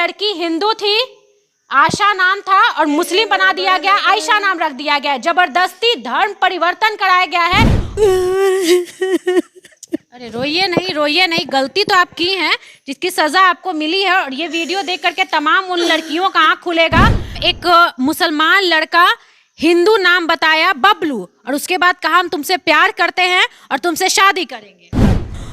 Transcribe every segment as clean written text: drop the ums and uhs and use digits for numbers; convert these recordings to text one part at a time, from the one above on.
लड़की हिंदू थी, आशा नाम था, और मुस्लिम बना दिया गया, आयशा नाम रख दिया गया। जबरदस्ती धर्म परिवर्तन कराया गया है। अरे रोइए नहीं, रोइए नहीं, गलती तो आप की है जिसकी सजा आपको मिली है। और ये वीडियो देख करके तमाम उन लड़कियों का आंख खुलेगा। एक मुसलमान लड़का हिंदू नाम बताया बबलू, और उसके बाद कहा हम तुमसे प्यार करते हैं और तुमसे शादी करेंगे।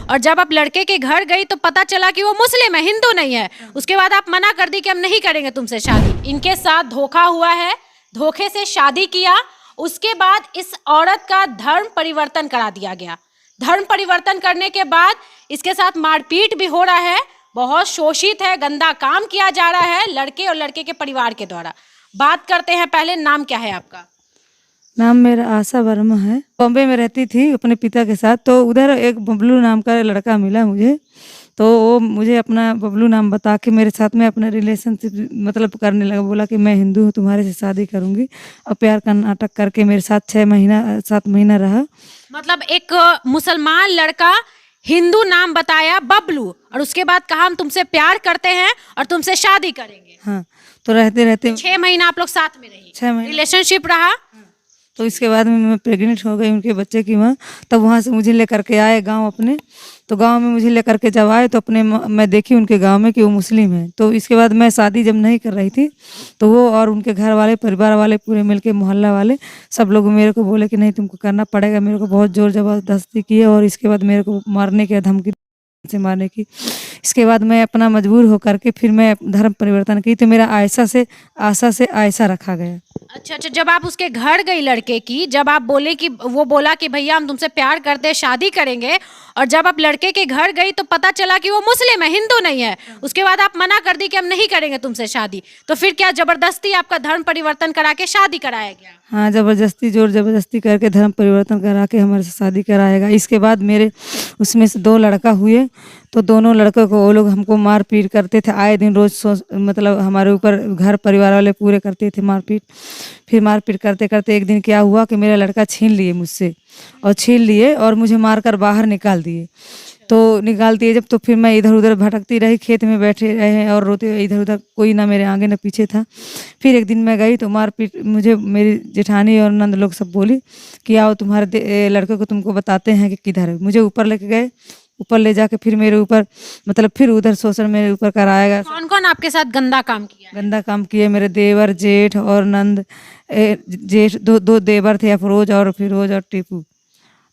और जब आप लड़के के घर गई तो पता चला कि वो मुस्लिम है, हिंदू नहीं है। उसके बाद आप मना कर दी कि हम नहीं करेंगे तुमसे शादी। इनके साथ धोखा हुआ है, धोखे से शादी किया। उसके बाद इस औरत का धर्म परिवर्तन करा दिया गया। धर्म परिवर्तन करने के बाद इसके साथ मारपीट भी हो रहा है, बहुत शोषित है, गंदा काम किया जा रहा है लड़के और लड़के के परिवार के द्वारा। बात करते हैं, पहले नाम क्या है आपका? नाम मेरा आशा वर्मा है। बॉम्बे में रहती थी अपने पिता के साथ, तो उधर एक बबलू नाम का लड़का मिला मुझे। तो वो मुझे अपना बबलू नाम बता के मेरे साथ में अपना रिलेशनशिप मतलब करने लगा। बोला कि मैं हिंदू हूँ, तुम्हारे से शादी करूँगी। और प्यार का नाटक करके मेरे साथ 7 महीना रहा। मतलब एक मुसलमान लड़का हिंदू नाम बताया बबलू, और उसके बाद कहा हम तुमसे प्यार करते हैं और तुमसे शादी करेंगे। हाँ, तो रहते रहते 6 महीना आप लोग साथ में रही, 6 महीने रिलेशनशिप रहा। तो इसके बाद में मैं प्रेग्नेंट हो गई उनके बच्चे की माँ। तब वहाँ से मुझे लेकर के आए गांव अपने। तो गांव में मुझे लेकर के जब आए तो मैं देखी उनके गांव में कि वो मुस्लिम है। तो इसके बाद मैं शादी जब नहीं कर रही थी तो वो और उनके घर वाले, परिवार वाले पूरे मिलके, मोहल्ला वाले सब लोग मेरे को बोले कि नहीं तुमको करना पड़ेगा। मेरे को बहुत जोर जबरदस्ती किए और इसके बाद मेरे को मारने की धमकी से मारने की। इसके बाद मैं अपना मजबूर होकर के फिर मैं धर्म परिवर्तन की। तो मेरा आशा से आयशा रखा गया। अच्छा, जब आप उसके घर गई लड़के की, जब आप बोले कि वो बोला कि भैया हम तुमसे प्यार करते हैं, शादी करेंगे, और जब आप लड़के के घर गई तो पता चला कि वो मुस्लिम है, हिंदू नहीं है। उसके बाद आप मना कर दी कि हम नहीं करेंगे तुमसे शादी। तो फिर क्या जबरदस्ती आपका धर्म परिवर्तन करा के शादी कराया गया? हाँ, जोर जबरदस्ती करके धर्म परिवर्तन करा के हमारे से शादी कराएगा। इसके बाद मेरे उसमें से 2 लड़का हुए। तो दोनों लड़कों को वो लोग हमको मार पीट करते थे आए दिन, रोज मतलब हमारे ऊपर घर परिवार वाले पूरे करते थे मारपीट। फिर मारपीट करते करते एक दिन क्या हुआ कि मेरा लड़का छीन लिए मुझसे, और छीन लिए और मुझे मारकर बाहर निकाल दिए। तो निकाल दिए जब, तो फिर मैं इधर उधर भटकती रही, खेत में बैठे रहे और रोते इधर उधर, कोई ना मेरे आगे ना पीछे था। फिर एक दिन मैं गई तो मारपीट मुझे मेरी जेठानी और नंद लोग सब बोली कि आओ तुम्हारे लड़के को तुमको बताते हैं कि किधर है। मुझे ऊपर लेके गए, ऊपर ले जाके फिर मेरे ऊपर मतलब फिर उधर शोषण मेरे ऊपर कराया गया। कौन कौन आपके साथ गंदा काम किया है? गंदा काम किए मेरे देवर, जेठ और नंद। जेठ दो देवर थे, अफरोज और फिरोज और टीपू,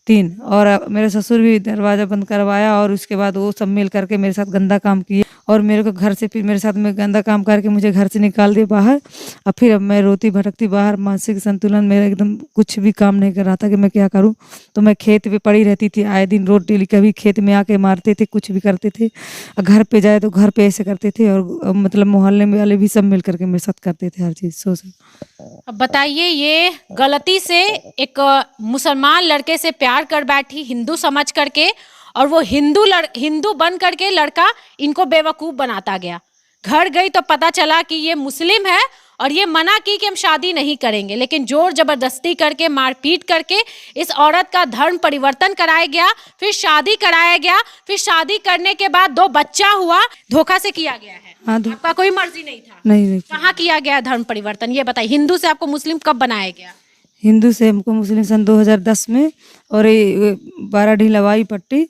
3। और मेरे ससुर भी दरवाज़ा बंद करवाया। और उसके बाद वो सब मिल करके मेरे साथ गंदा काम किए और मेरे को घर से फिर मेरे साथ में गंदा काम करके मुझे घर से निकाल दिए बाहर। और फिर अब मैं रोती भटकती बाहर, मानसिक संतुलन मेरा एकदम कुछ भी काम नहीं कर रहा था कि मैं क्या करूं। तो मैं खेत पे पड़ी रहती थी आए दिन, रोज डेली। कभी खेत में आके मारते थे, कुछ भी करते थे। और घर पे जाए तो घर पे ऐसे करते थे, और मतलब मोहल्ले में वाले भी सब मिल करके मेरे साथ करते थे हर चीज़ शोषण। अब बताइए, ये गलती से एक मुसलमान लड़के से प्यार कर बैठी हिंदू समझ करके, और वो हिंदू बन करके लड़का इनको बेवकूफ बनाता गया। घर गई तो पता चला कि ये मुस्लिम है, और ये मना की कि हम शादी नहीं करेंगे, लेकिन जोर जबरदस्ती करके मारपीट करके इस औरत का धर्म परिवर्तन कराया गया। फिर शादी कराया गया। फिर शादी करने के बाद 2 बच्चा हुआ। धोखा से किया गया है। हाँ, आपका कोई मर्जी नहीं था? नहीं। कहाँ किया गया धर्म परिवर्तन, ये बताइए। हिंदू से आपको मुस्लिम कब बनाया गया? हिंदू से हमको मुस्लिम सन 2010 में। और ये 12 लवाई पट्टी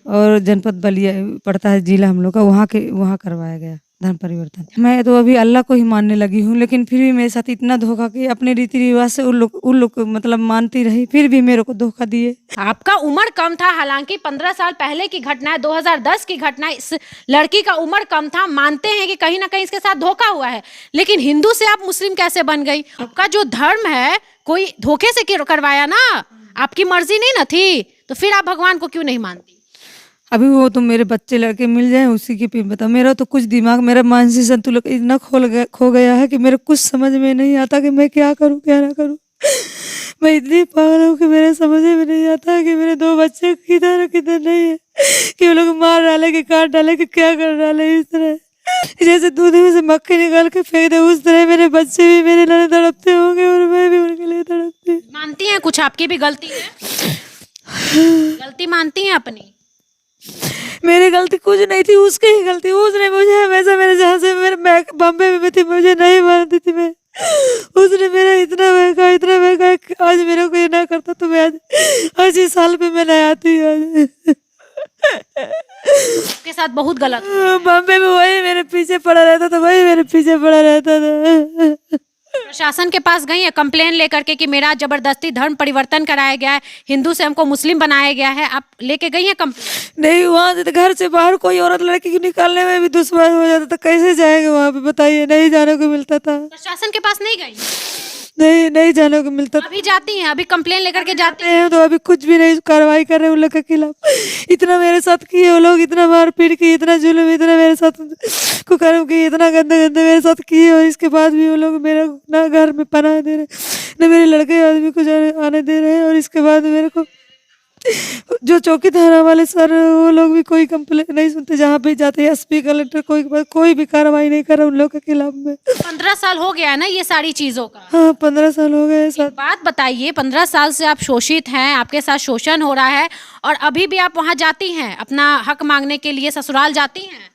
और जनपद बलिया पड़ता है जिला हम लोग का, वहाँ करवाया गया धर्म परिवर्तन। मैं तो अभी अल्लाह को ही मानने लगी हूँ, लेकिन फिर भी मेरे साथ इतना धोखा कि अपने रीति रिवाज से उन लोग मतलब मानती रही, फिर भी मेरे को धोखा दिए। आपका उम्र कम था, हालांकि 15 साल पहले की घटना है, 2010 की घटना है। इस लड़की का उम्र कम था, मानते हैं कि कहीं ना कहीं इसके साथ धोखा हुआ है, लेकिन हिंदू से आप मुस्लिम कैसे बन गई? आपका जो धर्म है कोई धोखे से करवाया ना, आपकी मर्जी नहीं ना थी, तो फिर आप भगवान को क्यों नहीं मानती? अभी वो तो मेरे बच्चे लड़के मिल जाए उसी की फिर बता। मेरा तो कुछ दिमाग, मेरा मानसिक संतुलन इतना खो गया है कि मेरे कुछ समझ में नहीं आता कि मैं क्या करूं क्या ना करूं। मैं इतनी पागल हूँ कि मेरे समझ में नहीं आता कि मेरे 2 बच्चे किधर किधर नहीं है, कि वो लोग मार डाले कि काट डाले कि क्या कर डाले। इस तरह जैसे दूध में से मक्खी निकाल के फेंक दे, उस तरह मेरे बच्चे भी मेरे लिए तड़पते होंगे और मैं भी उनके लिए तड़पती। मानती हैं कुछ आपकी भी गलती है? गलती मानती हैं अपनी? मेरी गलती कुछ नहीं थी, उसकी ही गलती। उसने मुझे हमेशा मेरे जहाँ से मैं बॉम्बे में थी, मुझे नहीं मानती थी मैं। उसने मेरा इतना महंगा कि आज मेरे को ये ना करता तो मैं आज इस साल पे मैं नहीं आती आज। आपके साथ बहुत गलत हुआ। बॉम्बे में वही मेरे पीछे पड़ा रहता था, वही मेरे पीछे पड़ा रहता था। प्रशासन के पास गई है कंप्लेन लेकर के कि मेरा जबरदस्ती धर्म परिवर्तन कराया गया है, हिंदू से हमको मुस्लिम बनाया गया है, आप लेके गई हैं कंप्लेन? नहीं, वहाँ से तो घर से बाहर कोई औरत लड़की को निकालने में भी दुश्मन हो जाता था, कैसे जाएंगे वहाँ पे बताइए, नहीं जाने को मिलता था। प्रशासन के पास नहीं गई? नहीं जाने को मिलता था। अभी जाती हैं, अभी कंप्लेन लेकर के जाती हैं? हैं तो अभी कुछ भी नहीं कार्रवाई कर रहे उन लोग के खिलाफ। इतना मेरे साथ किए वो लोग, इतना मारपीट की, इतना जुल्म, इतना मेरे साथ कुकर्म की, इतना गंदे गंदे मेरे साथ किए, और इसके बाद भी वो लोग मेरे ना घर में पनाह दे रहे, ना मेरे लड़के आदमी को आने दे रहे हैं। और इसके बाद मेरे को जो चौकी थाना वाले सर, वो लोग भी कोई कंप्लेन नहीं सुनते, जहाँ पे जाते हैं एसपी कलेक्टर कोई भी कार्रवाई नहीं कर रहा उन लोग के खिलाफ में। 15 साल हो गया है ना ये सारी चीजों का? हाँ, 15 साल हो गए साथ। बात बताइए, 15 साल से आप शोषित हैं, आपके साथ शोषण हो रहा है, और अभी भी आप वहाँ जाती हैं अपना हक मांगने के लिए, ससुराल जाती हैं?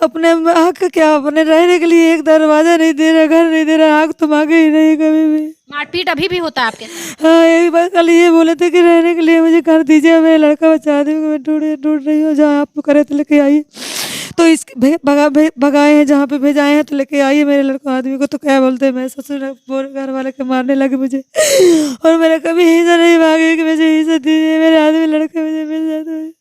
अपने हक क्या, अपने रहने के लिए एक दरवाजा नहीं दे रहा, घर नहीं दे रहा, हक तो मांगे ही नहीं कभी भी। मारपीट अभी भी होता है आपके साथ? हाँ, एक बार कल ये बोले थे कि रहने के लिए मुझे घर दीजिए, मेरा लड़का बचा दे, मैं ढूंढ रही हूँ, जहाँ आप करे तो लेके आइए। तो इस भगाए हैं, जहाँ पे भेजाए हैं तो लेके आइए मेरे लड़का आदमी को। तो क्या बोलते हैं, मैं ससुर घर वाले के मारने लगे मुझे, और मेरा कभी हिस्सा नहीं मांगे कि मुझे हिस्सा दीजिए, मेरे आदमी लड़के मुझे मिल जाते हैं।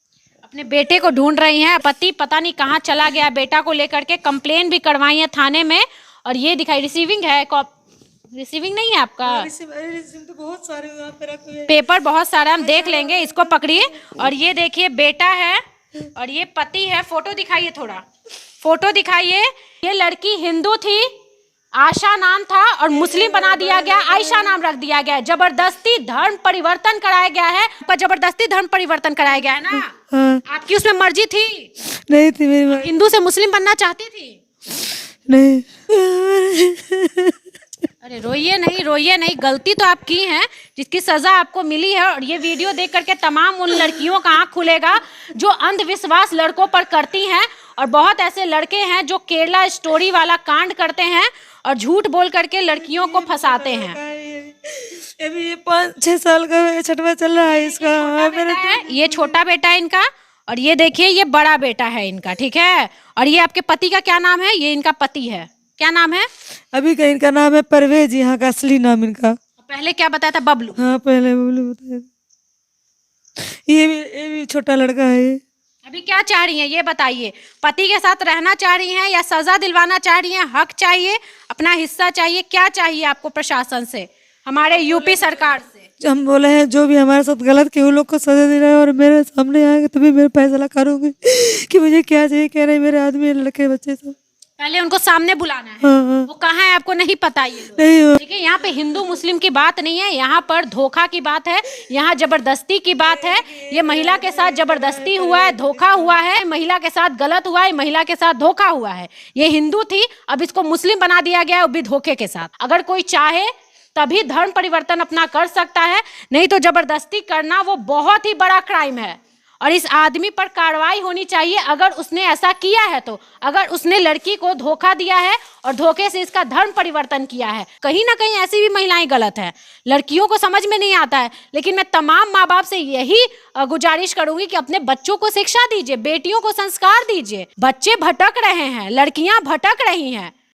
अपने बेटे को ढूंढ रही हैं, पति पता नहीं कहाँ चला गया, बेटा को लेकर के कंप्लेन भी करवाई है थाने में, और ये दिखाई रिसीविंग है, रिसीविंग नहीं है आपका? रिसीविंग तो बहुत सारे वहाँ पे रखे हुए हैं। पेपर बहुत सारा, हम देख लेंगे, इसको पकड़िए। और ये देखिए बेटा है और ये पति है। फोटो दिखाइए, थोड़ा फोटो दिखाइए। ये लड़की हिंदू थी, आशा नाम था, और मुस्लिम बना दिया गया, आयशा नाम रख दिया गया। जबरदस्ती धर्म परिवर्तन कराया गया है, आपका जबरदस्ती धर्म परिवर्तन कराया गया है ना? हाँ। आपकी उसमें मर्जी थी? नहीं थी मेरी मर्जी। हिंदू से मुस्लिम बनना चाहती थी? नहीं। अरे रोइए नहीं, गलती तो आप की है, जिसकी सजा आपको मिली है। और ये वीडियो देख करके तमाम उन लड़कियों का आंख खुलेगा जो अंधविश्वास लड़कों पर करती हैं। और बहुत ऐसे लड़के हैं जो केरला स्टोरी वाला कांड करते हैं और झूठ बोल करके लड़कियों को फंसाते हैं। अभी ये 5-6 साल का छठवा चल रहा है इसका। ये छोटा बेटा है इनका, और ये देखिए ये बड़ा बेटा है इनका, ठीक है। और ये आपके पति का क्या नाम है? ये इनका पति है, क्या नाम है? अभी का इनका नाम है परवेज, यहाँ का असली नाम इनका। पहले क्या बताया था? बबलू। हाँ, पहले बबलू बताया था। ये भी छोटा लड़का है ये। अभी क्या चाह रही हैं ये बताइए? पति के साथ रहना चाह रही हैं या सजा दिलवाना चाह रही हैं? हक चाहिए, अपना हिस्सा चाहिए, क्या चाहिए आपको प्रशासन से, हमारे यूपी सरकार से? हम बोले हैं जो भी हमारे साथ गलत किए उन लोग को सजा दे रहा है, और मेरे सामने आएंगे तभी मैं फैसला करूंगी कि मुझे क्या चाहिए। कह रहे मेरे आदमी, लड़के, बच्चे सब। पहले उनको सामने बुलाना है। हाँ। वो कहाँ है आपको नहीं पता? ये नहीं, ठीक है, यहाँ पे हिंदू मुस्लिम की बात नहीं है, यहाँ पर धोखा की बात है, यहाँ जबरदस्ती की बात है। ये महिला के साथ जबरदस्ती हुआ है, धोखा हुआ है, महिला के साथ गलत हुआ है, महिला के साथ धोखा हुआ है। ये हिंदू थी, अब इसको मुस्लिम बना दिया गया है, वो भी धोखे के साथ। अगर कोई चाहे तभी धर्म परिवर्तन अपना कर सकता है, नहीं तो जबरदस्ती करना वो बहुत ही बड़ा क्राइम है। और इस आदमी पर कार्रवाई होनी चाहिए अगर उसने ऐसा किया है तो। अगर उसने लड़की को धोखा दिया है और धोखे से इसका धर्म परिवर्तन किया है, कहीं ना कहीं ऐसी भी महिलाएं गलत हैं। लड़कियों को समझ में नहीं आता है, लेकिन मैं तमाम माँ बाप से यही गुजारिश करूंगी कि अपने बच्चों को शिक्षा दीजिए, बेटियों को संस्कार दीजिए। बच्चे भटक रहे हैं, लड़कियां भटक रही हैं।